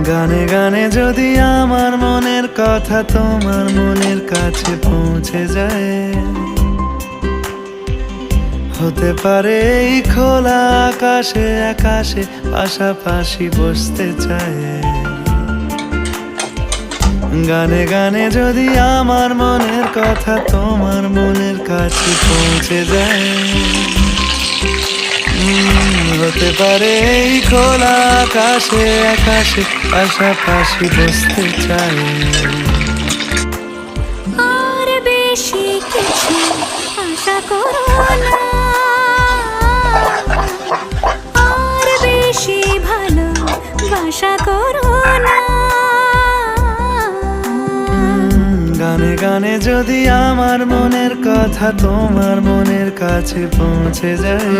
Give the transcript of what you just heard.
গানে গানে যদি আমার মনের কথা তোমার মনের কাছে পৌঁছে যায়, হতে পারে এই খোলা আকাশে আকাশে পাশাপাশি বসতে চায়। গানে গানে যদি আমার মনের কথা তোমার মনের কাছে পৌঁছে যায়, হতে পারে এই খোলা আকাশে আকাশে পাশাপাশি বসতে চাই। আর বেশি কিছু আশা করো না, আর বেশি ভালোবাসা করো না। গানে গানে যদি আমার মনের কথা তোমার মনের কাছে পৌঁছে যায়,